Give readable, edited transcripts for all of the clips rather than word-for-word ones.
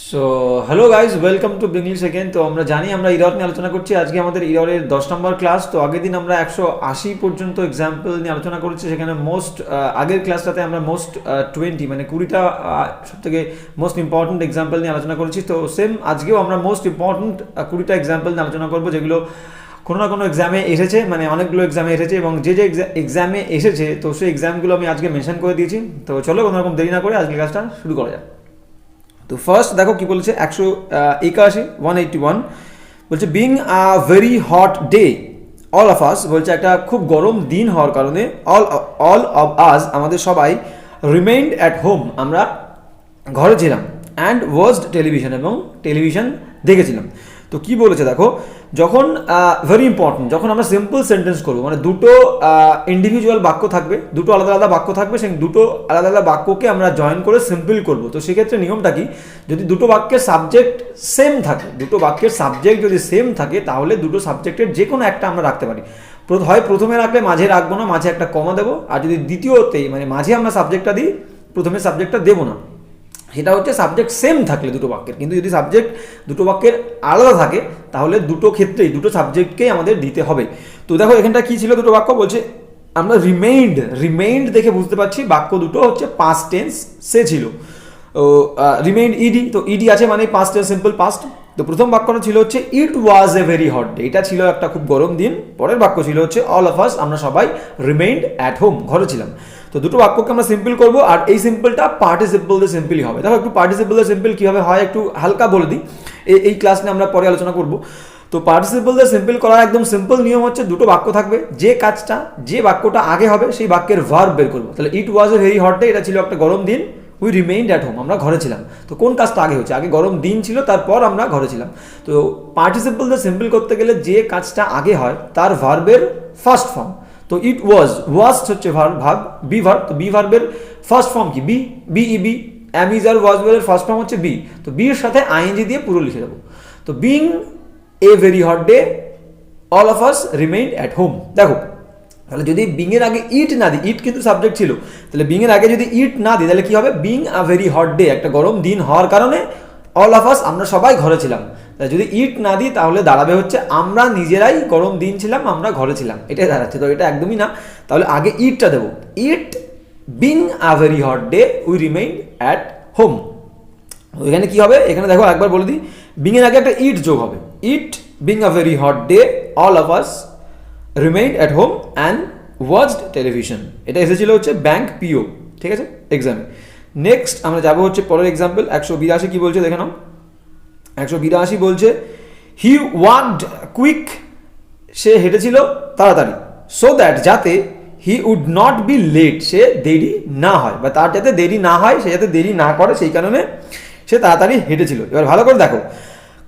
So hello guys, welcome to English second. তো আমরা জানি আমরা ইরর নিয়ে আলোচনা করছি। আজকে আমাদের ইররের 10 নম্বর ক্লাস। তো আগের দিন আমরা 180 পর্যন্ত এক্সাম্পল নিয়ে আলোচনা করেছি। সেখানে আগের ক্লাসটাতে আমরা মোস্ট 20 মানে 20টা সব থেকে মোস্ট ইম্পর্টেন্ট এক্সাম্পল নিয়ে আলোচনা করেছি। তো সেম আজকেও আমরা মোস্ট ইম্পর্টেন্ট 20টা এক্সাম্পল নিয়ে আলোচনা করবো, যেগুলো কোনো না কোনো এক্সামে এসেছে, মানে অনেকগুলো এক্সামে এসেছে, এবং যে যে এক্সামে এসেছে তো সেই এক্সামগুলো আমি আজকে মেনশন করে দিয়েছি। তো চলো কোনো রকম দেরি না করে আজকে ক্লাসটা শুরু করা যাক। তো ফার্স্ট দেখো কি বলেছে, 181 বলছে being a very hot day all of us, বলছে একটা খুব গরম দিন হওয়ার কারণে অল অফ আস আমাদের সবাই রিমেইন্ড অ্যাট হোম, আমরা ঘরে ছিলাম, অ্যান্ড ওয়াচড টেলিভিশন, এবং টেলিভিশন দেখেছিলাম। তো কি বলেছে দেখো, যখন ভেরি ইম্পর্টেন্ট, যখন আমরা সিম্পল সেন্টেন্স করবো, মানে দুটো ইন্ডিভিজুয়াল বাক্য থাকবে, দুটো আলাদা আলাদা বাক্য থাকবে, সেই দুটো আলাদা আলাদা বাক্যকে আমরা জয়েন করে সিম্পল করব। তো সেক্ষেত্রে নিয়মটা কি, যদি দুটো বাক্যের সাবজেক্ট সেম থাকে, দুটো বাক্যের সাবজেক্ট যদি সেম থাকে, তাহলে দুটো সাবজেক্টের যে কোনো একটা আমরা রাখতে পারি। হয় প্রথমে রাখলে মাঝে রাখবো না, মাঝে একটা কমা দেবো, আর যদি দ্বিতীয়তেই মানে মাঝে আমরা সাবজেক্টটা দিই, প্রথমে সাবজেক্টটা দেবো না। সেটা হচ্ছে সাবজেক্ট সেম থাকলে দুটো বাক্যের। কিন্তু যদি সাবজেক্ট দুটো বাক্যের আলাদা থাকে, তাহলে দুটো ক্ষেত্রেই দুটো সাবজেক্টকেই আমাদের দিতে হবে। তো দেখো এখানটা কি ছিল, দুটো বাক্য বলছে আমরা রিমেইন্ড দেখে বুঝতে পারছি বাক্য দুটো হচ্ছে পাস্ট টেন্স সে ছিল। তো রিমেইন্ড ইডি, তো ইডি আছে মানে পাস্ট টেন্স সিম্পল পাস্ট। তো প্রথম বাক্যটা ছিল হচ্ছে ইট ওয়াজ এ ভেরি হট ডে, এটা ছিল একটা খুব গরম দিন। পরের বাক্য ছিল হচ্ছে অল অফ আস, আমরা সবাই রিমেইন্ড অ্যাট হোম, ঘরে ছিলাম। তো দুটো বাক্যকে আমরা সিম্পল করবো, আর এই সিম্পলটা পার্টিসিপল দিয়ে সিম্পলই হবে। দেখো একটু পার্টিসিপল দিয়ে সিম্পল কীভাবে হয় একটু হালকা বলে দিই, এই ক্লাস নিয়ে আমরা পরে আলোচনা করবো। তো পার্টিসিপল দিয়ে সিম্পল করার একদম সিম্পল নিয়ম হচ্ছে, দুটো বাক্য থাকবে, যে বাক্যটা আগে হবে সেই বাক্যের ভার্ব বের করবো। তাহলে ইট ওয়াজ এ ভেরি হট ডে, এটা ছিল একটা গরম দিন, উই রিমেইন্ড অ্যাট হোম, আমরা ঘরে ছিলাম। তো কোন কাজটা আগে হচ্ছে, আগে গরম দিন ছিল, তারপর আমরা ঘরে ছিলাম। তো পার্টিসিপল দিয়ে সিম্পল করতে গেলে যে কাজটা আগে হয় তার ভার্বের ফার্স্ট ফর্ম। তো ইট ওয়াজ হচ্ছে ভার্ব, বি ভার্ব। তো বি ভার্বের ফার্স্ট ফর্ম কি, বি এম ইজ আর ওয়াজ এর ফার্স্ট ফর্ম হচ্ছে বি। তো বি এর সাথে আইএনজি দিয়ে পুরো লিখে দেবো। তো being a very hot day all of us remained at home. দেখো তাহলে যদি বিং এর আগে ইট না দিই, ইট কিন্তু সাবজেক্ট ছিল, তাহলে বিং এর আগে যদি ইট না দিই, তাহলে কি হবে, being a very hot day, একটা গরম দিন হওয়ার কারণে অল অফ আস, আমরা সবাই ঘরে ছিলাম। তাই যদি ইট না দিই, তাহলে দাঁড়াবে হচ্ছে আমরা নিজেরাই গরম দিন ছিলাম, আমরা ঘরে ছিলাম, এটাই দাঁড়াচ্ছে। তো এটা একদমই না, তাহলে আগে ইটটা দেবো, it being a very hot day we remained at home. এখানে কি হবে, এখানে দেখো একবার বলে দিই, বিং এর আগে একটা ইট যোগ হবে, it being a very hot day all of us remained at home and watched television. এটা এসেছিল হচ্ছে ব্যাংক পিও, ঠিক আছে, এক্সামে। নেক্সট আমরা যাবো হচ্ছে পরের এক্সাম্পল, 182 কি বলছে দেখে নাও। 182 বলছে হি ওয়াকড কুইক, সে হেঁটেছিল তাড়াতাড়ি, সো দ্যাট, যাতে he would not be late, সে দেরি না হয়, বা তার যাতে দেরি না হয়, সে যাতে দেরি না করে, সেই কারণে সে তাড়াতাড়ি হেঁটেছিল। এবার ভালো করে দেখো,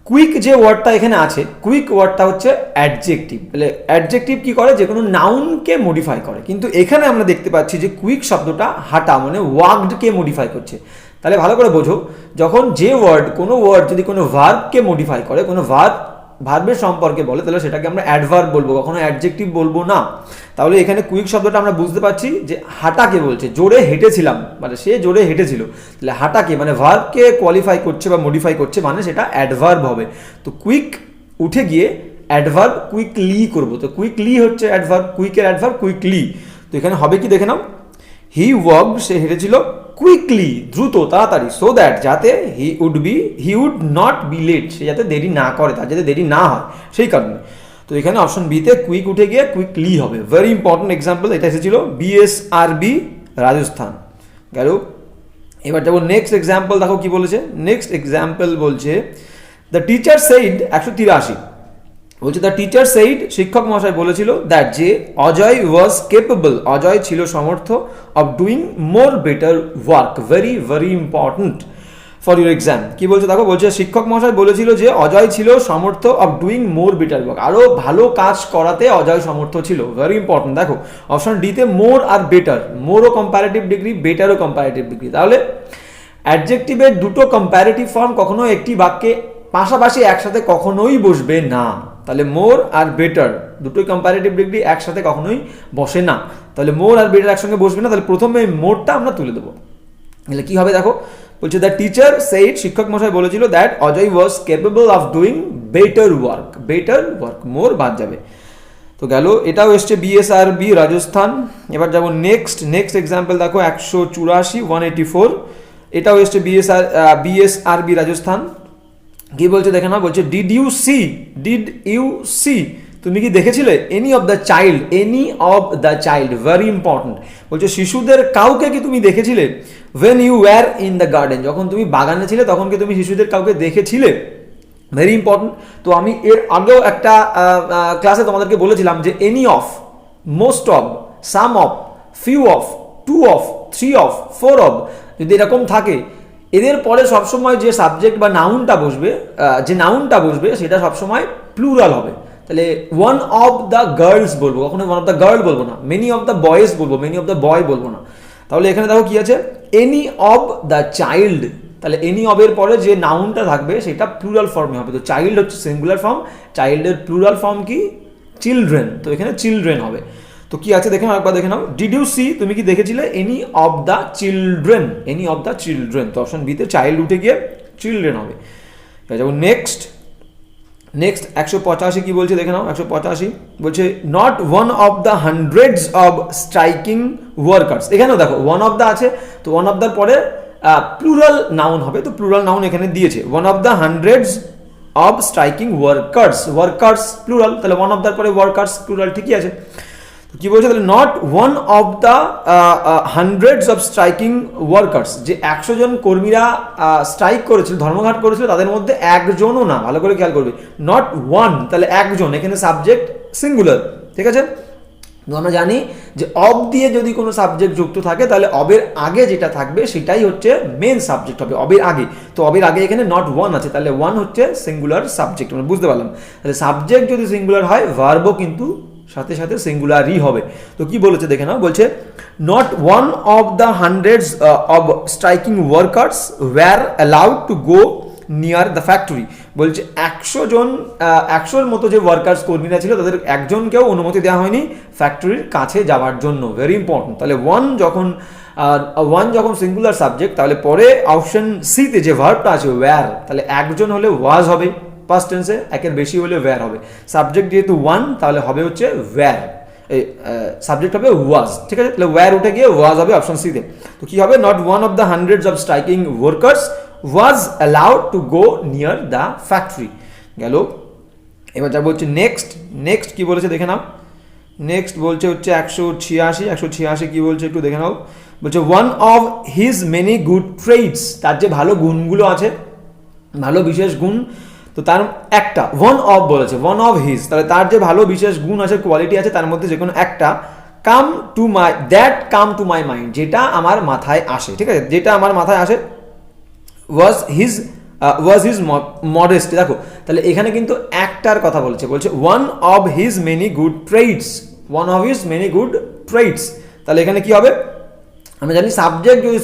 কুইক যে ওয়ার্ডটা এখানে আছে, কুইক ওয়ার্ডটা হচ্ছে অ্যাডজেক্টিভ। তাহলে অ্যাডজেক্টিভ কি করে, যে কোনো নাউনকে মডিফাই করে। কিন্তু এখানে আমরা দেখতে পাচ্ছি যে কুইক শব্দটা হাঁটা মানে ওয়াকডকে মডিফাই করছে। তাহলে ভালো করে বোঝো, যখন যে কোনো ওয়ার্ড যদি কোনো ভার্বকে মডিফাই করে, কোনো ভার্বের সম্পর্কে বলে, তাহলে সেটাকে আমরা অ্যাডভার্ব বলবো, কখনো অ্যাডজেক্টিভ বলবো না। তাহলে এখানে কুইক শব্দটা আমরা বুঝতে পারছি যে হাঁটাকে বলছে, জোরে হেঁটেছিলাম মানে সে জোরে হেঁটেছিল। তাহলে হাঁটাকে মানে ভার্বকে কোয়ালিফাই করছে বা মডিফাই করছে, মানে সেটা অ্যাডভার্ব হবে। তো কুইক উঠে গিয়ে অ্যাডভার্ব কুইকলি করবো। তো কুইকলি হচ্ছে অ্যাডভার্ব, কুইকের অ্যাডভার্ব কুইকলি। তো এখানে হবে কি দেখে নাও, হি ওয়াকড, সে হেঁটেছিল, কুইকলি দ্রুত তাড়াতাড়ি, সো দ্যাট, যাতে he would not be late, সে যাতে দেরি না করে, তার যাতে দেরি না হয় সেই কারণে। তো এখানে অপশন বিতে কুইক উঠে গিয়ে কুইকলি হবে। ভেরি ইম্পর্টেন্ট এক্সাম্পল, এটা এসেছিল বিএসআরবি রাজস্থান গেল। এবার যাবো নেক্সট এক্সাম্পল, দেখো কি বলেছে। নেক্সট এক্সাম্পল বলছে দ্য টিচার সেইড, 183 বলছে দ্য টিচার সেইড, শিক্ষক মহাশয় বলেছিল, দ্যাট যে অজয় ওয়াজ কেপেবল, অজয় ছিল সমর্থ, of doing more better work, very very important for your exam. কি বলছে দেখো, বলছে শিক্ষক মহাশয় বলেছিল যে অজয় ছিল সমর্থ, of doing more better work, আরও ভালো কাজ করাতে অজয় সমর্থ ছিল, ভেরি ইম্পর্টেন্ট। দেখো অপশন ডিতে মোর আর বেটার, মোরও কম্পারেটিভ ডিগ্রি, বেটারও কম্পারেটিভ ডিগ্রি। তাহলে অ্যাডজেক্টিভের দুটো কম্পারেটিভ ফর্ম কখনো একটি বাক্যে পাশাপাশি একসাথে কখনোই বসবে না। তাহলে মোর আর বেটার দুটোই কম্পারেটিভ ডিগ্রি, একসাথে কখনোই বসে না। তাহলে মোর আর বেটার একসঙ্গে বসবে না, তাহলে প্রথমে মোরটা আমরা তুলে দেবো। তাহলে কি হবে দেখো, বলছে দ্য টিচার সেইড, শিক্ষক মশাই বলেছিল that Ajay was capable of doing better work, more বাদ যাবে। তো গেল, এটাও এসছে বিএসআরবি রাজস্থান। এবার যাবো নেক্সট এক্সাম্পল দেখো 184 184, এটাও এসছে বিএসআরবি রাজস্থান। কি বলছে দেখে না, বলছে ডিড ইউ সি, তুমি কি দেখেছিলে any of the child, very important. বলছে শিশুদের কাউকে কি তুমি দেখেছিলে, when you were in the garden, যখন তুমি বাগানে ছিলে তখন কি তুমি শিশুদের কাউকে দেখেছিলে, ভেরি ইম্পর্টেন্ট। তো আমি এর আগেও একটা ক্লাসে তোমাদেরকে বলেছিলাম যে any of, most of, some of, few of, two of, three of, four of, যদি এরকম থাকে এদের পরে সবসময় যে সাবজেক্ট বা নাউনটা বসবে সেটা সবসময় প্লুরাল হবে। তাহলে ওয়ান অফ দ্য গার্লস বলবো, কখনো ওয়ান অফ দ্য গার্ল বলবো না। মেনি অফ দ্য বয়েজ বলবো, মেনি অফ দ্য বয় বলবো না। তাহলে এখানে দেখো কি আছে, এনি অফ দ্য চাইল্ড, তাহলে এনি অফ এর পরে যে নাউনটা থাকবে সেটা প্লুরাল ফর্মে হবে। তো চাইল্ড হচ্ছে সিঙ্গুলার ফর্ম, চাইল্ডের প্লুরাল ফর্ম কি, চিলড্রেন, তো এখানে চিলড্রেন হবে। তো কি আছে দেখে নাও, একবার দেখে নাও, ডিড ইউ সি, তুমি কি দেখেছিলে এনি অফ দ্য চিলড্রেন, তো অপশন বিতে চাইল্ড উঠে গিয়ে চিলড্রেন হবে। যাবো নেক্সট 185 কি বলছে দেখে নাও, 185 বলছে not one of the hundreds of striking workers. এখানেও দেখো ওয়ান অফ দ্য আছে, তো ওয়ান অফ দ্যার পরে প্লুরাল নাউন হবে, তো প্লুরাল নাউন এখানে দিয়েছে, one of the hundreds of striking workers plural, তাহলে ওয়ান অফ দ্যার পরে ওয়ার্কার্স প্লুরাল, ঠিকই আছে। কি বলছে তাহলে, not one of the hundreds of striking workers, যে 100 জন কর্মীরা স্ট্রাইক করেছিল, ধর্মঘাট করেছিল, তাদের মধ্যে একজনও না, ভালো করে খেয়াল করবে, নট ওয়ান, তাহলে একজন, এখানে সাবজেক্ট সিঙ্গুলার, ঠিক আছে। তো আমরা জানি যে অব দিয়ে যদি কোনো সাবজেক্ট যুক্ত থাকে তাহলে অবের আগে যেটা থাকবে সেটাই হচ্ছে মেন সাবজেক্ট হবে, অবের আগে। তো অবের আগে এখানে নট ওয়ান আছে, তাহলে ওয়ান হচ্ছে সিঙ্গুলার সাবজেক্ট, আমরা বুঝতে পারলাম। তাহলে সাবজেক্ট যদি সিঙ্গুলার হয়, ভার্বও কিন্তু সাথে সাথে সিঙ্গুলারই হবে। তো কি বলেছে দেখে নাও, বলছে not one of the hundreds of striking workers were allowed to go near the factory. বলছে 100 মতো যে ওয়ার্কার্স কর্মীরা ছিল তাদের একজনকেও অনুমতি দেওয়া হয়নি ফ্যাক্টরির কাছে যাওয়ার জন্য, ভেরি ইম্পর্টেন্ট। তাহলে ওয়ান যখন সিঙ্গুলার সাবজেক্ট, তাহলে পরে অপশন সিতে যে ভার্বটা আছে ওয়্যার, তাহলে একজন হলে ওয়াজ হবে পাস্ট টেন্সে, একের বেশি হলে ওয়্যার হবে। সাবজেক্ট যেহেতু ওয়ান, তাহলে হবে হচ্ছে ওয়্যার, সাবজেক্ট হবে ওয়াজ, ঠিক আছে। তাহলে ওয়্যার উঠে গিয়ে ওয়াজ হবে অপশন সিতে। তো কি হবে, not one of the hundreds of striking workers was allowed to go near the factory। গেল, এবার যা বলছে নেক্সট কি বলেছে দেখে নাও, নেক্সট বলছে হচ্ছে 186 কি বলছে একটু দেখে নাও। বলছে one of his many good trades, তার যে ভালো গুণগুলো আছে, ভালো বিশেষ গুণ, তো তার একটা, ওয়ান অফ বলেছে, ওয়ান অফ হিজ, তাহলে তার যে ভালো বিশেষ গুণ আছে, কোয়ালিটি আছে, তার মধ্যে যে কোনো একটা, কাম টু মাই মাইন্ড, যেটা আমার মাথায় আসে, ঠিক আছে, যেটা আমার মাথায় আসে, was his modesty। দেখো তাহলে এখানে কিন্তু একটার কথা বলছে one of his many good traits। তাহলে এখানে কি হবে, আমরা জানি সাবজেক্ট যদি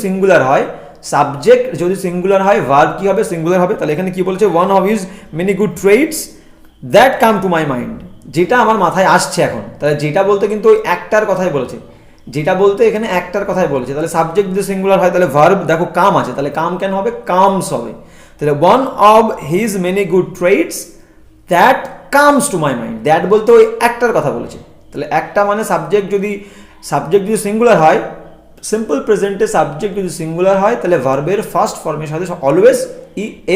সিঙ্গুলার হয় ভার্ব কি হবে, সিঙ্গুলার হবে। তাহলে এখানে কি বলছে, one of his many good traits that come to my mind, যেটা আমার মাথায় আসছে এখন। তাহলে যেটা বলতে কিন্তু ওই একটার কথাই বলেছে, যেটা বলতে এখানে একটার কথাই বলেছে। তাহলে সাবজেক্ট যদি সিঙ্গুলার হয় তাহলে ভার্ব দেখো কাম আছে, তাহলে কাম কেন হবে, কামস হবে। তাহলে one of his many good traits that comes to my mind, that বলতে ওই একটার কথা বলেছে। তাহলে একটা মানে সাবজেক্ট যদি সিঙ্গুলার হয়, সিম্পল প্রেজেন্টে সাবজেক্ট যদি সিঙ্গুলার হয়, তাহলে ভার্বের ফার্স্ট ফর্মের সাথে অলওয়েজ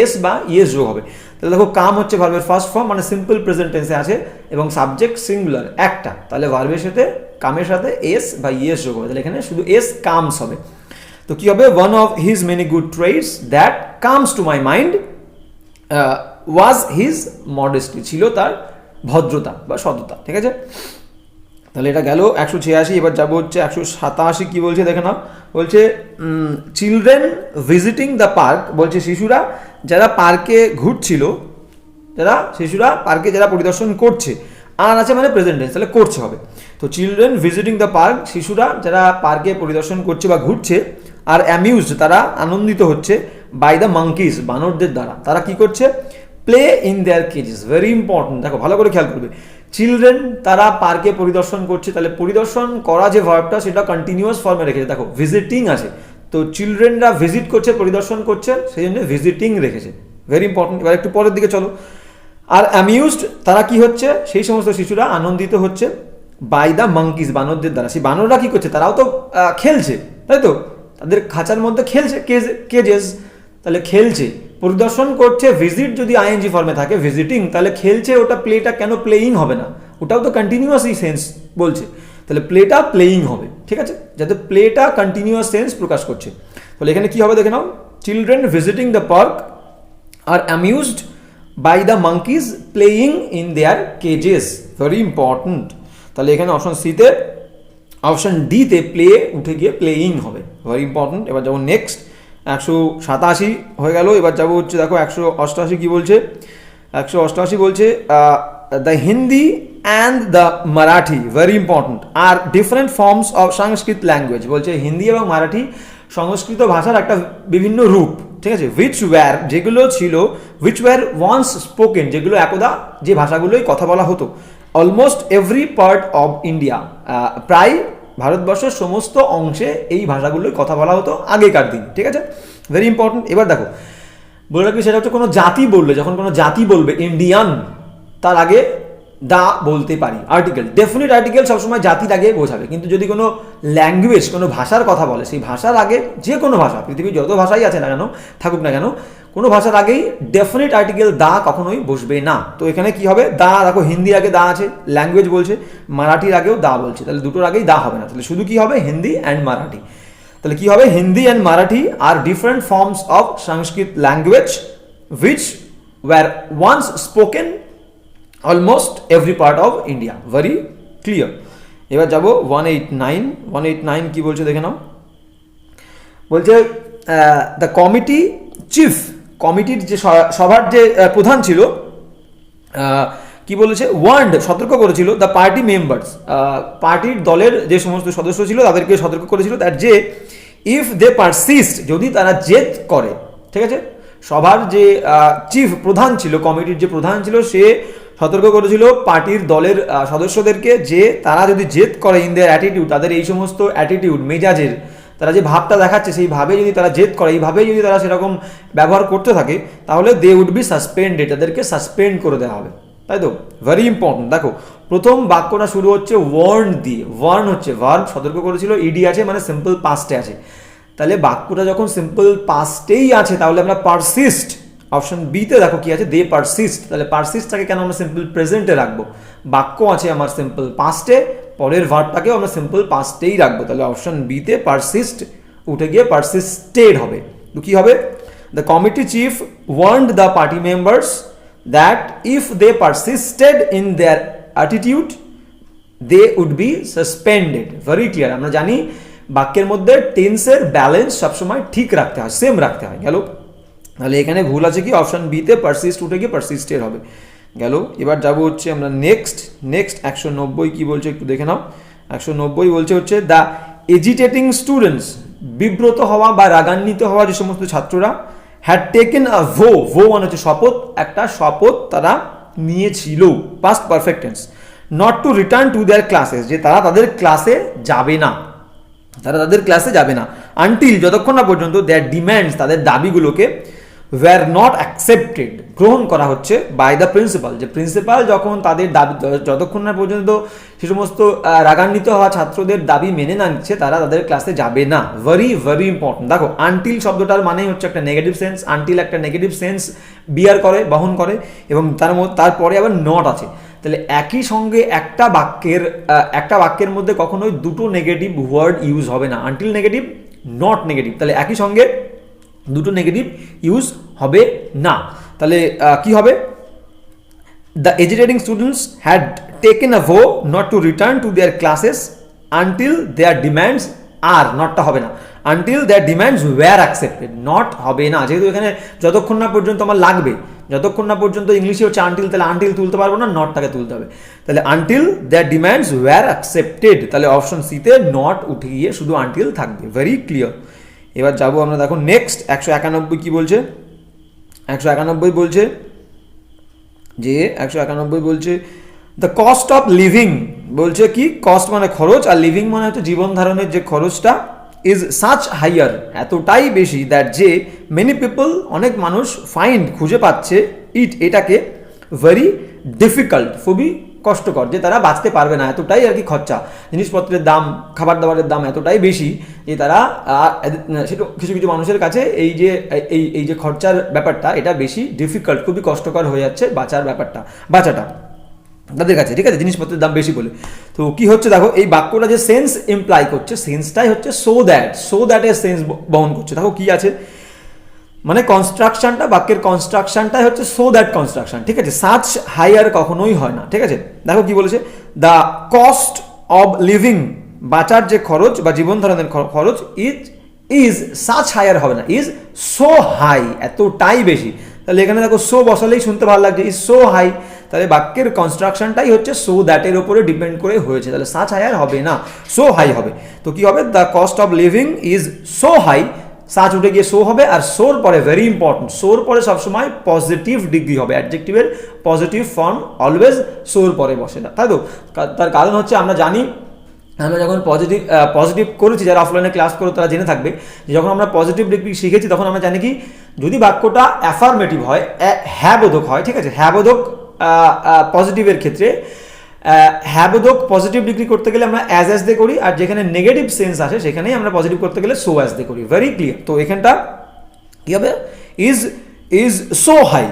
এস বা ইএস যোগ হবে। তাহলে দেখো কাম হচ্ছে ভার্বের ফার্স্ট ফর্ম, মানে সিম্পল প্রেজেন্ট টেন্সে আছে এবং সাবজেক্ট সিঙ্গুলার একটা, তাহলে ভার্বের সাথে কামের সাথে এস বা ইএস যোগ হবে, তাহলে এখানে শুধু এস কামস হবে। তো কি হবে, one of his many good traits that comes to my mind was his modesty, ছিল তার ভদ্রতা বা সততা, ঠিক আছে। তাহলে এটা গেল 186। এবার যাবো হচ্ছে 187 কি বলছে দেখে নাও, বলছে চিলড্রেন ভিজিটিং দ্য পার্ক, বলছে শিশুরা যারা পার্কে ঘুরছিল, শিশুরা পার্কে যারা পরিদর্শন করছে, আর আছে মানে প্রেজেন্ট টেন্স, তাহলে করছে হবে। তো চিলড্রেন ভিজিটিং দ্য পার্ক, শিশুরা যারা পার্কে পরিদর্শন করছে বা ঘুরছে, আর অ্যামিউজড, তারা আনন্দিত হচ্ছে, বাই দ্য মাঙ্কিজ, বানরদের দ্বারা। তারা কি করছে, play in their cages, very important, দেখো ভালো করে খেয়াল করবে। চিলড্রেন তারা পার্কে পরিদর্শন করছে, তাহলে পরিদর্শন করা যে ভার্বটা সেটা কন্টিনিউয়াস ফর্মে রেখেছে, দেখো ভিজিটিং আছে, তো চিলড্রেনরা ভিজিট করছে, পরিদর্শন করছে, সেই জন্য ভিজিটিং রেখেছে, ভেরি ইম্পর্টেন্ট। এবার একটু পরের দিকে চলো। আর অ্যামিউজড, তারা কি হচ্ছে, সেই সমস্ত শিশুরা আনন্দিত হচ্ছে বাই দ্য মাঙ্কিজ, বানরদের দ্বারা। সেই বানররা কি করছে, তারাও তো খেলছে, তাই তো, তাদের খাঁচার মধ্যে খেলছে, কেজেস, তাহলে খেলছে, পরিদর্শন করছে। ভিজিট যদি আইএনজি ফর্মে থাকে, ভিজিটিং, তাহলে খেলছে, ওটা প্লেটা কেন প্লেয়িং হবে না, ওটাও তো কন্টিনিউয়াসই সেন্স বলছে, তাহলে প্লেটা প্লেয়িং হবে, ঠিক আছে, যাতে প্লেটা কন্টিনিউয়াস সেন্স প্রকাশ করছে। তাহলে এখানে কি হবে দেখে নাও, children visiting the park are amused by the monkeys playing in their cages, very important. তাহলে এখানে অপশন সিতে, অপশন ডিতে প্লে উঠে গিয়ে প্লেয়িং হবে, ভেরি ইম্পর্টেন্ট। এবার যাবো নেক্সট, 187 হয়ে গেল। এবার যাবো হচ্ছে দেখো 188 কি বলছে, 188 বলছে the Hindi and the Marathi, very important, আর different forms of Sanskrit language. বলছে হিন্দি এবং মারাঠি সংস্কৃত ভাষার একটা বিভিন্ন রূপ, ঠিক আছে, যেগুলো ছিল, উইচ ওয়্যার ওয়ান্স স্পোকেন, যেগুলো একদা যে ভাষাগুলোই কথা বলা হতো, almost every part of India, প্রায় ভারতবর্ষের সমস্ত অংশে এই ভাষাগুলোই কথা বলা হতো আগেকার দিন, ঠিক আছে, ভেরি ইম্পর্টেন্ট। এবার দেখো বলে রাখবি, সেটা হচ্ছে কোনো জাতি বললে, যখন কোনো জাতি বলবে ইন্ডিয়ান, তার আগে দা বলতে পারি, আর্টিকেল, ডেফিনিট আর্টিকেল সবসময় জাতির আগে বোঝাবে। কিন্তু যদি কোনো ল্যাঙ্গুয়েজ, কোনো ভাষার কথা বলে, সেই ভাষার আগে, যে কোনো ভাষা, পৃথিবীর যত ভাষাই আছে না কেন, থাকুক না কেন, কোনো ভাষার আগেই ডেফিনিট আর্টিকেল দা কখনোই বসবে না। তো এখানে কি হবে, দা, দেখো হিন্দির আগে দা আছে, ল্যাঙ্গুয়েজ বলছে, মারাঠির আগেও দা বলছে, তাহলে দুটোর আগেই দা হবে না, তাহলে শুধু কি হবে, হিন্দি অ্যান্ড মারাঠি। তাহলে কি হবে, হিন্দি অ্যান্ড মারাঠি আর different forms of Sanskrit language which were once spoken almost every part of India, very clear. এবার যাব 189 কি বলছে দেখে নাও। বলছে দ্য কমিটি চিফ, কমিটির যে সভার যে প্রধান ছিল, কি বলেছে, ওয়ার্নড, সতর্ক করেছিল, দ্য পার্টি মেম্বার্স, পার্টির দলের যে সমস্ত সদস্য ছিল তাদেরকে সতর্ক করেছিল, দ্যাট যে ইফ দে পারসিস্ট, যদি তারা জেদ করে, ঠিক আছে, সভার যে চিফ, প্রধান ছিল, কমিটির যে প্রধান ছিল, সে সতর্ক করেছিল পার্টির দলের সদস্যদেরকে যে তারা যদি জেদ করে, ইন দেয়ার অ্যাটিটিউড, তাদের এই সমস্ত অ্যাটিটিউড, মেজাজের, তারা যে ভাবটা দেখাচ্ছে সেই ভাবে যদি তারা জেদ করে, এইভাবেই যদি তারা সেরকম ব্যবহার করতে থাকে, তাহলে দে উড বি সাসপেন্ডেড, তাদেরকে সাসপেন্ড করে দেওয়া হবে, তাই তো, ভেরি ইম্পর্টেন্ট। দেখো প্রথম বাক্যটা শুরু হচ্ছে ওয়ার্ন দিয়ে, ওয়ার্ন হচ্ছে ভার্ব, সতর্ক করেছিল, ইডি আছে, মানে সিম্পল পাস্টে আছে, তাহলে বাক্যটা যখন সিম্পল পাস্টেই আছে, তাহলে আমরা পারসিস্ট, অপশন বিতে দেখো কি আছে, দে পারসিস্ট, তাহলে পারসিস্টটাকে কেন আমরা সিম্পল প্রেজেন্টে রাখবো, বাক্য আছে আমার সিম্পল পাস্টে, পরের ভার্বটাকেও আমরা সিম্পল পাস্টেই রাখবো, তাহলে অপশন বিতে পারসিস্ট উঠে গিয়ে পারসিস্টেড হবে। তো কি হবে, the committee chief warned the party members that if they persisted in their attitude they would be suspended, very clear. আমরা জানি বাক্যের মধ্যে টেন্সের ব্যালেন্স সবসময় ঠিক রাখতে হয়, সেম রাখতে হয়, গেল। তাহলে এখানে ভুল আছে কি, অপশন বিতে পারসিস্ট উঠে গিয়ে পারসিস্টেড হবে, গেল। এবার যাবো হচ্ছে আমরা নেক্সট 190 কি বলছে একটু দেখে নাও। 190 বলছে হচ্ছে দ্য এজিটেটিং স্টুডেন্টস, বিব্রত হওয়া বা রাগান্বিত হওয়া যে সমস্ত ছাত্ররা, হ্যাড টেকেন আ ভো, মানে হচ্ছে শপথ, একটা শপথ তারা নিয়েছিল, past perfect tense, not to return to their classes, যে তারা তাদের ক্লাসে যাবে না, তারা তাদের ক্লাসে যাবে না, আনটিল, যতক্ষণ না পর্যন্ত দেয়ার ডিম্যান্ডস, তাদের দাবিগুলোকে, ওয়্যার নট অ্যাকসেপ্টেড, গ্রহণ করা হচ্ছে বাই দ্য প্রিন্সিপাল, যে প্রিন্সিপাল যখন তাদের দাবি, যতক্ষণ না পর্যন্ত সে সমস্ত রাগান্বিত হওয়া ছাত্রদের দাবি মেনে না নিচ্ছে, তারা তাদের ক্লাসে যাবে না, ভেরি ভেরি ইম্পর্টেন্ট। দেখো আনটিল শব্দটার মানে হচ্ছে একটা নেগেটিভ সেন্স, আনটিল একটা নেগেটিভ সেন্স বিয়ার করে, বহন করে, এবং তারপরে আবার নট আছে, তাহলে একই সঙ্গে একটা বাক্যের মধ্যে কখনোই দুটো নেগেটিভ ওয়ার্ড ইউজ হবে না, আনটিল নেগেটিভ, নট নেগেটিভ, তাহলে একই সঙ্গে দুটো নেগেটিভ ইউজ হবে না, তাহলে কি হবে, the agitating students had taken a vow not to return to their classes until their demands are, নটটা হবে না, until their demands were accepted, not হবে না, যেহেতু এখানে যতক্ষণ না পর্যন্ত আমার লাগবে, যতক্ষণ না পর্যন্ত ইংলিশে হচ্ছে আনটিল, তাহলে আনটিল তুলতে পারবো না, নটটাকে তুলতে হবে, তাহলে until their demands were accepted, তাহলে অপশন সিতে নট উঠে গিয়ে শুধু আনটিল থাকবে, ভেরি ক্লিয়ার। এবার যাবো আমরা, দেখো নেক্সট 191 কি বলছে, 191 বলছে যে 191 বলছে দ্য কস্ট অফ লিভিং, বলছে কি, কস্ট মানে খরচ, আর লিভিং মানে হচ্ছে জীবন ধারণের যে খরচটা, ইজ সাচ হাইয়ার, এতটাই বেশি, দ্যাট যে মেনি পিপল, অনেক মানুষ, ফাইন্ড, খুঁজে পাচ্ছে, এটাকে ভেরি ডিফিকাল্ট, খুবই কষ্টকর, যে তারা বাঁচতে পারবে না, এতটাই আর কি খরচা, জিনিসপত্রের দাম, খাবার দাবারের দাম এতটাই বেশি যে তারা সেটা কিছু কিছু মানুষের কাছে এই যে খরচার ব্যাপারটা, এটা বেশি ডিফিকাল্ট, খুবই কষ্টকর হয়ে যাচ্ছে বাঁচাটা তাদের কাছে, ঠিক আছে, জিনিসপত্রের দাম বেশি বলে। তো কি হচ্ছে দেখো, এই বাক্যটা যে সেন্স ইমপ্লাই করছে, সেন্সটাই হচ্ছে সো দ্যাট এর সেন্স বহন করছে। দেখো কি আছে, মানে কনস্ট্রাকশনটা, বাক্যের কনস্ট্রাকশনটাই হচ্ছে সো দ্যাট কনস্ট্রাকশন, ঠিক আছে, সাচ হাইয়ার কখনোই হয় না, ঠিক আছে। দেখো কি বলেছে, দ্য কস্ট অব লিভিং, বাঁচার যে খরচ বা জীবন ধারণের খরচ, ইজ সাচ হাইয়ার হবে না, ইজ সো হাই, এতটাই বেশি। তাহলে এখানে দেখো সো বসালেই শুনতে ভালো লাগছে, ইজ সো হাই, তাহলে বাক্যের কনস্ট্রাকশনটাই হচ্ছে সো দ্যাটের উপরে ডিপেন্ড করে হয়েছে, তাহলে সাচ হাইয়ার হবে না, সো হাই হবে। তো কি হবে, the cost of living is so high, such উঠে গিয়ে সো হবে, আর সোর পরে ভেরি ইম্পর্টেন্ট, সোর পরে সবসময় পজিটিভ ডিগ্রি হবে, অ্যাডজেক্টিভের পজিটিভ ফর্ম অলওয়েজ সোর পরে বসে না, তাই তো। তার কারণ হচ্ছে আমরা জানি, আমরা যখন পজিটিভ করেছি, যারা অফলাইনে ক্লাস করো তারা জেনে থাকবে, যে যখন আমরা পজিটিভ ডিগ্রি শিখেছি তখন আমরা জানি কি, যদি বাক্যটা অ্যাফার্মেটিভ হয়, হ্যাবোধক হয়, ঠিক আছে, হ্যাবোধক পজিটিভের ক্ষেত্রে, হ্যাবোধক পজিটিভ ডিগ্রি করতে গেলে আমরা অ্যাজ দিয়ে করি, আর যেখানে নেগেটিভ সেন্স আসে সেখানেই আমরা পজিটিভ করতে গেলে সো অ্যাজ দিয়ে করি, ভেরি ক্লিয়ার। তো এখানটা কি হবে, is so high,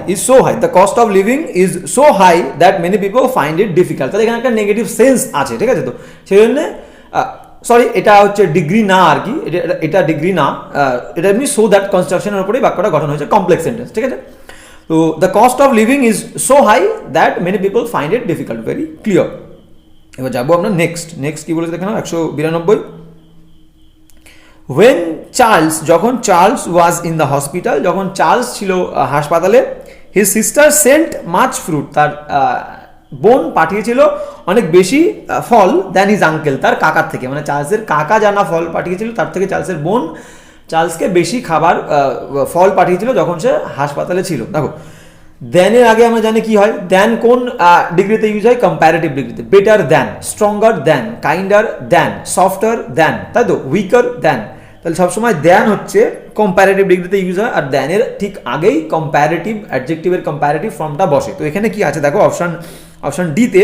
the cost of living is so high that many people find it difficult, তাহলে এখানে একটা নেগেটিভ সেন্স আছে, ঠিক আছে। তো সেই জন্য সরি, এটা হচ্ছে ডিগ্রি না আর কি, এটা ডিগ্রি না, এটা এমনি সো দ্যাট কনস্ট্রাকশনের উপরেই বাক্যটা গঠন হয়েছে, কমপ্লেক্স সেন্টেন্স, ঠিক আছে। তো the cost of living is so high that many people find it difficult, very clear. এবার যাবো আমরা নেক্সট কি বলেছে দেখে নাও, 192, ওয়েন চার্লস, যখন Charles was in the hospital, যখন চার্লস ছিল হাসপাতালে, his sister sent much fruit, তার বোন পাঠিয়েছিল অনেক বেশি ফল, দ্যান হিজ আঙ্কেল, তার কাকার থেকে, মানে চার্লসের কাকা জানা ফল পাঠিয়েছিল, তার থেকে চার্লসের বোন চার্লসকে বেশি ফল পাঠিয়েছিল যখন সে হাসপাতালে ছিল। দেখো দ্যানের আগে আমরা জানি কি হয়, দ্যান কোন ডিগ্রিতে ইউজ হয়, কম্প্যারেটিভ ডিগ্রিতে, better than, stronger than, kinder than, softer than, তাই তো, উইকার দ্যান, তাহলে সবসময় দ্যান হচ্ছে কম্প্যারেটিভ ডিগ্রিতে ইউজ হয়, আর দ্যানের ঠিক আগেই কম্প্যারেটিভ অ্যাডজেক্টিভের কম্প্যারেটিভ ফর্মটা বসে। তো এখানে কি আছে দেখো, অপশন ডিতে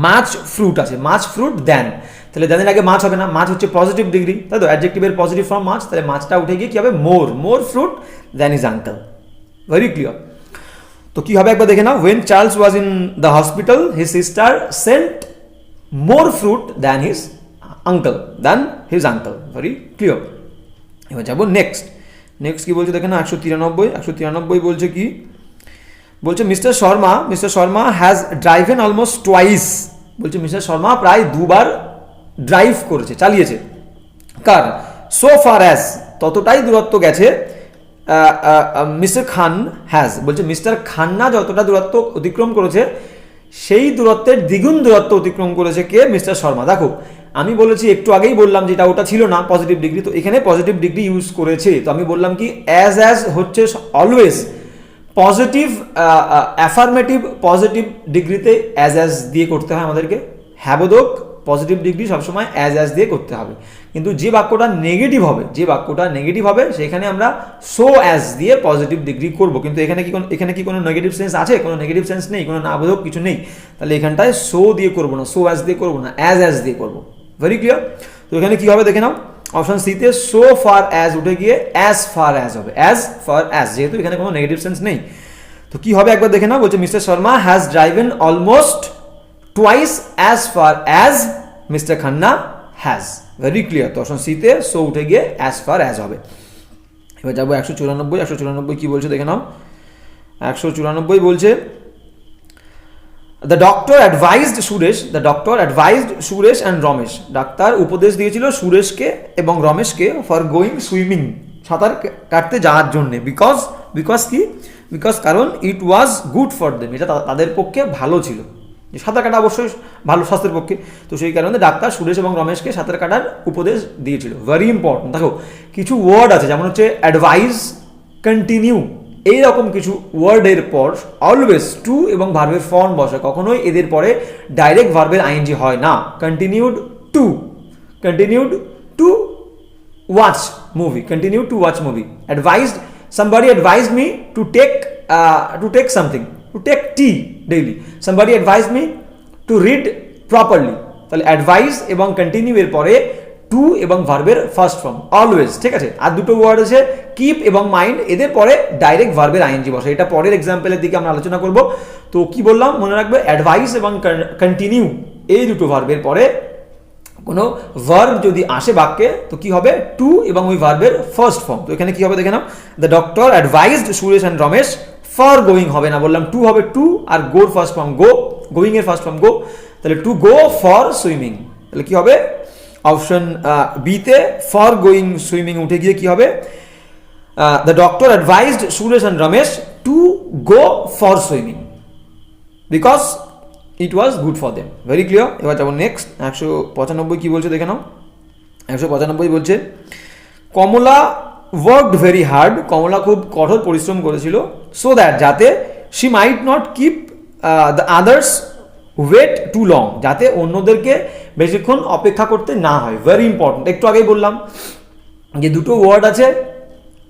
মাছ ফ্রুট আছে, মাছ ফ্রুট দ্যান, তাহলে দ্যানের আগে মাছ হবে না, মাছ হচ্ছে পজিটিভ ডিগ্রি, তাই তো, অ্যাডজেক্টিভের পজিটিভ ফর্ম মাছ, তাহলে মাছটা উঠে গিয়ে কি হবে, more fruit than is uncle, very clear. তো কি হবে একবার দেখে নাও, when Charles was in the hospital his sister sent more fruit than his uncle, very clear. এবার যাবো নেক্সট কি বলছে দেখে না, 193 বলছে কি, বলছে mister Sharma has driven almost twice, বলছে মিস্টার শর্মা প্রায় দুবার ড্রাইভ করেছে, চালিয়েছে, কার, সো ফার অ্যাজ, ততটাই দূরত্ব গেছে, মিস্টার খান হ্যাজ, বলছে মিস্টার খান্না যতটা দূরত্ব অতিক্রম করেছে, সেই দূরত্বের দ্বিগুণ দূরত্ব অতিক্রম করেছে কে, মিস্টার শর্মা। দেখো আমি বলেছি, একটু আগেই বললাম যেটা ওটা ছিল না পজিটিভ ডিগ্রি, তো এখানে পজিটিভ ডিগ্রি ইউজ করেছে, তো আমি বললাম কি, অ্যাজ হচ্ছে অলওয়েজ পজিটিভ, অ্যাফার্মেটিভ পজিটিভ ডিগ্রিতে অ্যাজ দিয়ে করতে হয় আমাদেরকে, হ্যাবোধক পজিটিভ ডিগ্রি সবসময় অ্যাজ দিয়ে করতে হবে, কিন্তু যে বাক্যটা নেগেটিভ হবে সেখানে আমরা সো অ্যাজ দিয়ে পজিটিভ ডিগ্রি করব, কিন্তু এখানে কি কোনো নেগেটিভ সেন্স আছে, কোনো নেগেটিভ সেন্স নেই, কোনো নাবোধক কিছু নেই, তাহলে এখানটায় সো দিয়ে করবো না, সো অ্যাজ দিয়ে করবো না, অ্যাজ দিয়ে করবো, ভেরি ক্লিয়ার। তো এখানে কি হবে দেখে নাও, অপশন সিতে সো ফার অ্যাজ উঠে গিয়ে অ্যাজ ফার অ্যাজ হবে, অ্যাজ ফার অ্যাজ, যেহেতু এখানে কোনো নেগেটিভ সেন্স নেই। তো কি হবে একবার দেখে নাও, বলছে mister Sharma has driven almost twice as far as mister Khanna has, very clear. তো অপশন সিতে সো উঠে গিয়ে অ্যাজ ফার অ্যাজ হবে। এবার যাবো 194 কি বলছে দেখে নাও, 194 বলছে the doctor advised Suresh and Ramesh, doctor উপদেশ দিয়েছিল সুরেশকে এবং রমেশকে ফর গোয়িং সুইমিং, সাঁতার কাটতে যাওয়ার জন্যে, বিকজ কারণ ইট ওয়াজ গুড ফর দেম, এটা তাদের পক্ষে ভালো ছিল, সাঁতার কাটা অবশ্যই ভালো স্বাস্থ্যের পক্ষে, তো সেই কারণে ডাক্তার সুরেশ এবং রমেশকে সাঁতার কাটার উপদেশ দিয়েছিল, ভেরি ইম্পর্টেন্ট। দেখো কিছু ওয়ার্ড আছে, যেমন হচ্ছে অ্যাডভাইজ, কন্টিনিউ, এইরকম কিছু ওয়ার্ডের পর অলওয়েজ টু এবং ভার্বের ফর্ম বসে, কখনোই এদের পরে ডাইরেক্ট ভার্বের আইএনজি হয় না, continued to watch movie, continue to watch movie. Advised, somebody advised me to take something, to take tea daily. Somebody advised me to read properly. তাহলে অ্যাডভাইস এবং কন্টিনিউ এর পরে টু এবং ভার্বের ফার্স্ট ফর্ম অলওয়েজ, ঠিক আছে। আর দুটো word আছে কিপ এবং মাইন্ড, এদের পরে ডাইরেক্ট ভার্বের আইএনজি বসে। এটা পরের এক্সাম্পলের দিকে আমরা আলোচনা করব। তো কি বললাম মনে রাখবে, অ্যাডভাইস এবং কন্টিনিউ এই দুটো ভার্বের পরে কোনো ভার্ব যদি আসে বাক্যে তো কি হবে, টু এবং ওই ভার্বের ফার্স্ট ফর্ম। তো এখানে কি হবে দেখে নাও, the doctor advised Suresh and Ramesh for going হবে না, বললাম টু হবে টু, আর গোর ফার্স্ট ফর্ম গো, গোয়িং এর ফার্স্ট ফর্ম গো, তাহলে টু গো ফর সুইমিং। তাহলে কি হবে, অপশন বিতে ফর গোয়িং সুইমিং উঠে গিয়ে কি হবে, the doctor advised Suresh and Ramesh to go for swimming because it was good for them. Very clear. এবার যাবো নেক্সট 195 কি বলছে দেখে নাও। 195 বলছে Kamala worked very hard, Kamala খুব কঠোর পরিশ্রম করেছিল, সো দ্যাট যাতে she might not keep the others wait too long, যাতে অন্যদেরকে বেশিক্ষণ অপেক্ষা করতে না হয়। Very important. একটু আগেই বললাম যে দুটো ওয়ার্ড আছে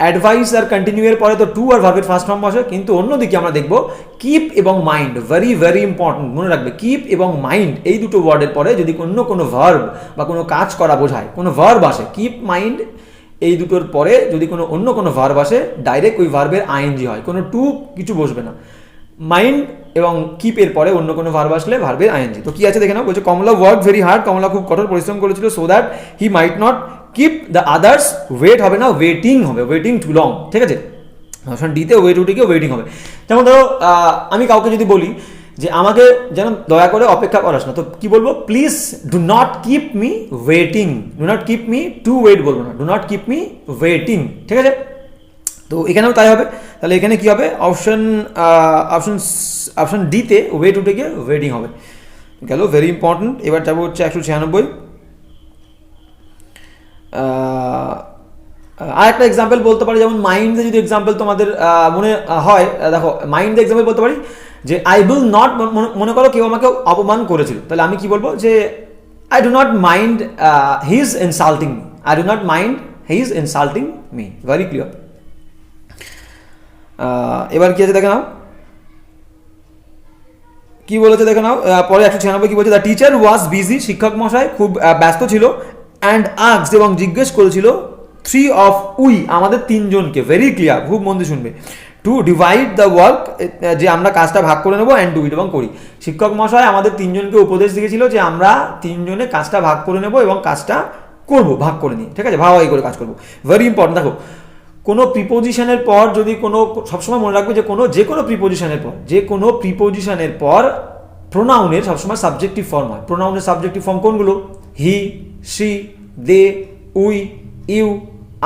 অ্যাডভাইস আর কন্টিনিউ এর পরে তো টু আর ভার্বের ফার্স্ট ফর্ম বসে, কিন্তু অন্যদিকে আমরা দেখব কিপ এবং মাইন্ড। ভেরি ভেরি ইম্পর্টেন্ট, মনে রাখবে কিপ এবং মাইন্ড এই দুটো ওয়ার্ডের পরে যদি অন্য কোনো ভার্ব বা কোনো কাজ করা বোঝায়, কোনো ভার্ব আসে, কিপ মাইন্ড এই দুটোর পরে যদি কোনো অন্য কোনো ভার্ব আসে ডাইরেক্ট ওই ভার্বের আইএনজি হয়, কোনো টু কিছু বসবে না। মাইন্ড এবং কিপ এর পরে অন্য কোনো ভার্ব আসলে ভার্বের আইএনজি। তো কি আছে দেখে নাও, বলছে Kamala work very hard, Kamala খুব কঠোর পরিশ্রম করেছিল, so that he might not keep the others wait হবে না, ওয়েটিং হবে, ওয়েটিং টু লং, ঠিক আছে। অপশন ডিতে ওয়েট উঠে গিয়ে ওয়েটিং হবে। যেমন ধরো আমি কাউকে যদি বলি যে আমাকে যেন দয়া করে অপেক্ষা করাস না, তো কি বলবো, please do not keep me waiting, do not keep me to wait বলবো না, do not keep me waiting, ঠিক আছে। তো এখানেও তাই হবে। তাহলে এখানে কি হবে, অপশন ডিতে ওয়েট উঠে গিয়ে ওয়েটিং হবে। গেল, ভেরি ইম্পর্টেন্ট। এবার যাবো হচ্ছে 196। আর একটা এক্সাম্পল বলতে পারি, যেমন মাইন্ডে যদি এক্সাম্পল তোমাদের মনে হয়, দেখো মাইন্ডে এক্সাম্পল বলতে পারি যে আই উইল নট, মনে করো কেউ আমাকে অপমান করেছিল, তাহলে আমি কি বলবো যে I do not mind he is insulting me, I do not mind he is insulting me. Very clear. এবার কি আছে দেখে নাও, কি বলেছে দেখে নাও পরে 196 কি বলছে, দ্য টিচার ওয়াজ বিজি, শিক্ষক মশাই খুব ব্যস্ত ছিল, অ্যান্ড আস্কড এবং জিজ্ঞেস করেছিল, থ্রি অফ উই আমাদের তিনজনকে, ভেরি ক্লিয়ার, খুব মন দিয়ে শুনবে, টু ডিভাইড দ্য ওয়ার্ক যে আমরা কাজটা ভাগ করে নেবো, অ্যান্ড ডু ইট এবং করি। শিক্ষক মশাই আমাদের তিনজনকে উপদেশ দিয়েছিল যে আমরা তিনজনে কাজটা ভাগ করে নেবো এবং কাজটা করবো ভাগ করে নিয়ে, ঠিক আছে, ভাগাভাগি করে কাজ করবো। Very important. দেখো কোনো প্রিপোজিশনের পর যদি কোনো, সবসময় মনে রাখবে যে যে কোনো প্রিপোজিশনের পর প্রোনাউনের সবসময় সাবজেক্টিভ ফর্ম হয়। প্রোনাউনের সাবজেক্টিভ ফর্ম কোনগুলো, he, she, they, we, you,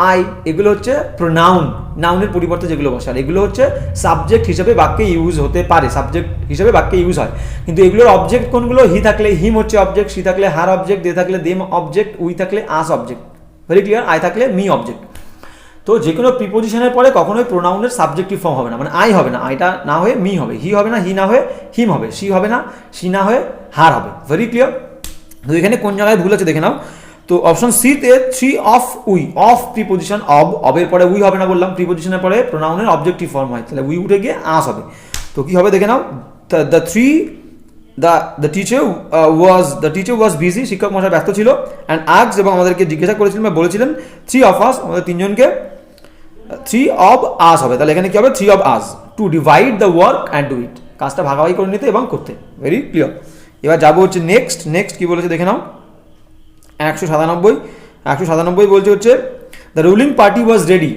I, এগুলো হচ্ছে প্রোনাউন, নাউনের পরিবর্তে যেগুলো বসে, আর এগুলো হচ্ছে সাবজেক্ট হিসেবে বাক্যে ইউজ হতে পারে, সাবজেক্ট হিসেবে বাক্যে ইউজ হয়। কিন্তু এগুলোর অবজেক্ট কোনগুলো, হি থাকলে হিম হচ্ছে অবজেক্ট, শি থাকলে হার অবজেক্ট, দে থাকলে দেম অবজেক্ট, উই থাকলে আস অবজেক্ট। Very clear. আই থাকলে মি অবজেক্ট। তো যে কোনো প্রিপোজিশনের পরে কখনোই প্রোনাউনের সাবজেক্টিভ ফর্ম হবে না, মানে আই হবে না, আইটা না হয়ে মি হবে, হি হবে না, হি না হয়ে হিম হবে, শি হবে না, শি না হয়ে হার হবে। Very clear. তো এখানে কোন জায়গায় ভুল আছে দেখে নাও। তো অপশন সিতে three of we, of preposition, অবের পরে উই হবে না বললাম, প্রিপোজিশনের পরে প্রোনাউনের অবজেক্টিভ ফর্ম হয়, তাহলে উই উঠে গিয়ে আস হবে। তো কি হবে দেখে নাও, দ্য টিচার ওয়াজ বিজি, শিক্ষক মশাই ব্যস্ত ছিল, অ্যান্ড আস্কড এবং আমাদেরকে জিজ্ঞাসা করেছিলেন বা বলেছিলেন, থ্রি অফ আস আমাদের তিনজনকে, থ্রি অফ আস হবে। তাহলে এখানে কি হবে, three of us, to divide the work and do it, কাজটা ভাগাভাগি করে নিতে এবং করতে। Very clear. এবার যাবো হচ্ছে নেক্সট কি বলেছে দেখে নাও। 197 বলছে হচ্ছে the ruling party was ready,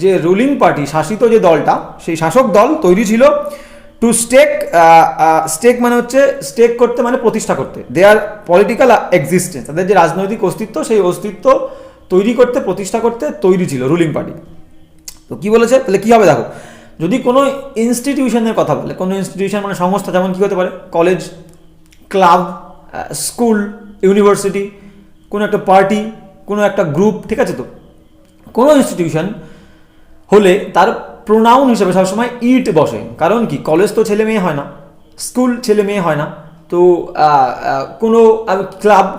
যে রুলিং পার্টি শাসিত যে দলটা, সেই শাসক দল তৈরি ছিল, টু স্টেক মানে হচ্ছে স্টেক করতে মানে প্রতিষ্ঠা করতে, দেয়ার পলিটিক্যাল এক্সিস্টেন্স, তাদের যে রাজনৈতিক অস্তিত্ব সেই অস্তিত্ব তৈরি করতে, প্রতিষ্ঠা করতে তৈরি ছিল রুলিং পার্টি। তো কি বলেছে, তাহলে কি হবে দেখো, যদি কোনো ইনস্টিটিউশনের কথা বলে, কোনো ইনস্টিটিউশন মানে সংস্থা, যেমন কি হতে পারে, কলেজ, ক্লাব, স্কুল, ইউনিভার্সিটি, কোনো একটা পার্টি, কোনো একটা গ্রুপ, ঠিক আছে। তো কোনো ইনস্টিটিউশন হলে তার প্রোনাউন হিসেবে সবসময় ইট বসে, কারণ কি, কলেজ তো ছেলে মেয়ে হয় না, স্কুল ছেলে মেয়ে হয় না, তো কোনো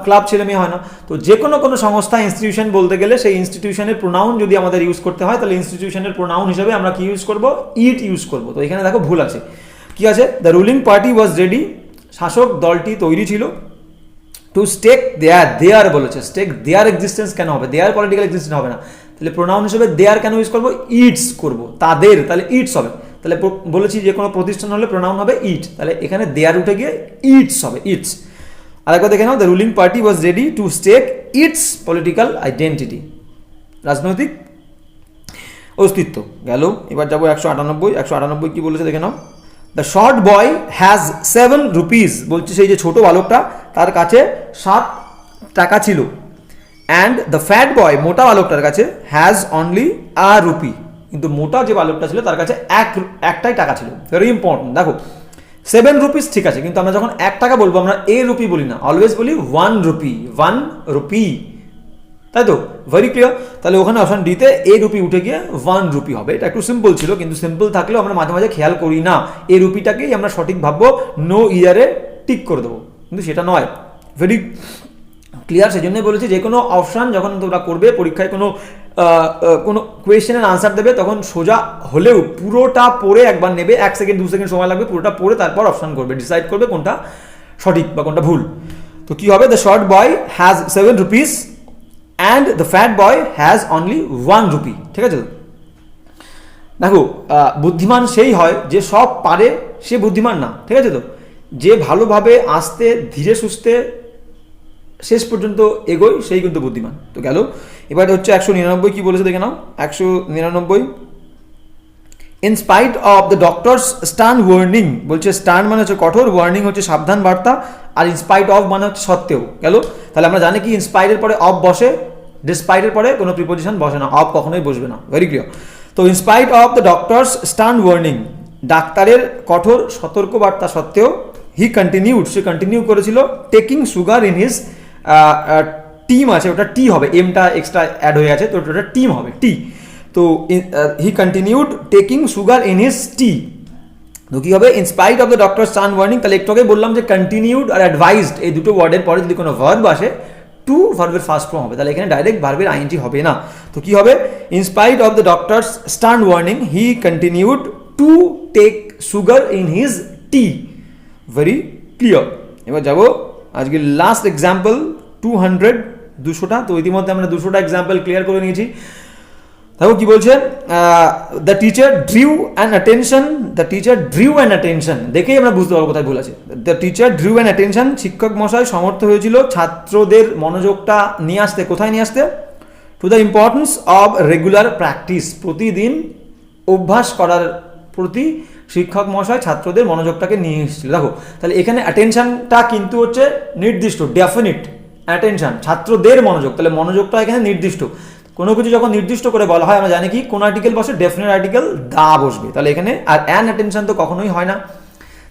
ক্লাব ছেলে মেয়ে হয় না, তো যে কোনো সংস্থা ইনস্টিটিউশন বলতে গেলে সেই ইনস্টিটিউশনের প্রোনাউন যদি আমাদের ইউজ করতে হয় তাহলে ইনস্টিটিউশনের প্রোনাউন হিসেবে আমরা কি ইউজ করব, ইট ইউজ করব। তো এখানে দেখো ভুল আছে, কি আছে, the ruling party was ready, শাসক দলটি তৈরি ছিল, টু স্টেক দেয়ার বলেছে, স্টেক দেয়ার এক্সিস্টেন্স কেন হবে, দেয়ার পলিটিক্যাল এক্সিস্টেন্স হবে না, তাহলে প্রোনাউন হিসেবে দেয়ার কেন ইউজ করবো, ইটস করব, তাদের, তাহলে ইটস হবে। তাহলে বলেছি যে কোনো প্রতিষ্ঠান হলে প্রোনাউন হবে ইট, তাহলে এখানে দেয়ার উঠে গিয়ে ইটস হবে, ইটস। আরেকবার দেখে নাও, the ruling party was ready to stake its political identity, রাজনৈতিক অস্তিত্ব গেল। এবার যাবো 198 কি বলেছে দেখে নাও, the short boy has 7 rupees, বলছে সেই যে ছোট বালকটা তার কাছে 7 টাকা ছিল, অ্যান্ড দ্য ফ্যাট বয় মোটা বালকটার কাছে হ্যাজ অনলি আ রুপি, কিন্তু মোটা যে বালকটা ছিল তার কাছে একটাই টাকা ছিল। ভেরি ইম্পর্টেন্ট, দেখো 7 রুপিস ঠিক আছে, কিন্তু আমরা যখন 1 টাকা বলবো আমরা এ রুপি বলি না, অলওয়েজ বলি 1 রুপি, তাই তো, ভেরি ক্লিয়ার। তাহলে ওখানে অপশন ডিতে এ রুপি উঠে গিয়ে 1 রুপি হবে। এটা একটু সিম্পল ছিল, কিন্তু সিম্পল থাকলেও আমরা মাঝে মাঝে খেয়াল করি না, এ রুপিটাকেই আমরা সঠিক ভাববো, নো ইয়ারে টিক করে দেবো, কিন্তু সেটা নয়। ভেরি ক্লিয়ার, সেই জন্যই বলেছি যে কোনো অপশান যখন তোমরা করবে পরীক্ষায়, কোনো কোয়েশ্চেনের আনসার দেবে, তখন সোজা হলেও পুরোটা পড়ে একবার নেবে, 1 সেকেন্ড 2 সেকেন্ড সময় লাগবে, পুরোটা পড়ে তারপর অপশান করবে, ডিসাইড করবে কোনটা সঠিক বা কোনটা ভুল। তো কি হবে, the short boy has 7 rupees and the fat boy has only 1 rupee, ঠিক আছে। দেখো বুদ্ধিমান সেই হয় যে সব পারে, সে বুদ্ধিমান না, ঠিক আছে। তো যে ভালোভাবে আস্তে ধীরে সুস্থে শেষ পর্যন্ত এগোয় সেই কিন্তু বুদ্ধিমান। তো গেল, এবার হচ্ছে 199 কি বলেছে দেখে নাও, 199, in spite of the doctor's stern warning, বলছে স্টার্ন মানে হচ্ছে কঠোর, ওয়ার্নিং হচ্ছে সাবধান বার্তা, আর ইনস্পাইট অফ মানে হচ্ছে সত্ত্বেও। গেল, তাহলে আমরা জানি কি ইনস্পাইটের পরে অফ বসে, ডিসপাইটের পরে কোনো প্রিপোজিশন বসে না, অফ কখনোই বসবে না, ভেরি ক্লিয়ার। তো in spite of the doctor's stern warning, ডাক্তারের কঠোর সতর্কবার্তা সত্ত্বেও, সে কন্টিনিউ করেছিল, taking sugar in his team আছে, ওটা টি হবে, এমটা এক্সট্রা অ্যাড হয়ে আছে, তো ওটা টিম হবে, টি। তো he continued taking sugar in his tea, তো কি হবে, in spite of the doctor stern warning. তাহলে একটু আগে বললাম যে কন্টিনিউড আর অ্যাডভাইজড এই দুটো ওয়ার্ডের পরে যদি কোনো ভার্ব আসে, টু ভার্বের ফার্স্ট ফর্ম হবে, তাহলে এখানে ডাইরেক্ট ভার্বের আইএনজি হবে না। তো কি হবে, in spite of the doctor's stern warning he continued to take sugar in his tea, very clear. এবার যাবো আজকে লাস্ট এক্সাম্পল, 200টা। তো ইতিমধ্যে আমরা 200টা এক্সাম্পল ক্লিয়ার করে নিয়েছি। দেখো কি বলছে, the teacher drew an attention, দেখেই আমরা বুঝতে পারবো কোথায় ভুল আছে। The teacher drew an attention, শিক্ষক মশাই সমর্থ হয়েছিল ছাত্রদের মনোযোগটা নিয়ে আসতে, কোথায় নিয়ে আসতে, to the importance of regular practice, প্রতিদিন অভ্যাস করার প্রতি শিক্ষক মশাই ছাত্রদের মনোযোগটাকে নিয়ে এসেছিল। দেখো তাহলে এখানে অ্যাটেনশনটা কিন্তু হচ্ছে নির্দিষ্ট, ডেফিনিট অ্যাটেনশন, ছাত্রদের মনোযোগ, তাহলে মনোযোগটা এখানে নির্দিষ্ট। কোনো কিছু যখন নির্দিষ্ট করে বলা হয় আমরা জানি কি কোন আর্টিকেল বসে, ডেফিনিট আর্টিকেল দা বসবে, তাহলে এখানে আর অ্যান অ্যাটেনশন তো কখনোই হয় না,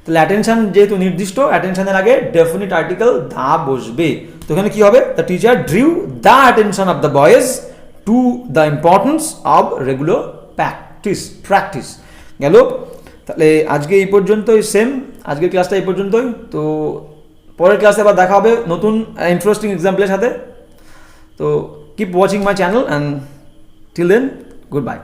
তাহলে অ্যাটেনশন যেহেতু নির্দিষ্ট, অ্যাটেনশনের আগে ডেফিনিট আর্টিকেল দা বসবে। তো এখানে কি হবে, the teacher drew the attention of the boys to the importance of regular practice. গেল, তাহলে আজকে এই পর্যন্তই, সেম আজকের ক্লাসটা এই পর্যন্তই। তো পরের ক্লাসে আবার দেখা হবে নতুন ইন্টারেস্টিং এক্সাম্পলের সাথে। তো keep watching my channel and till then, goodbye.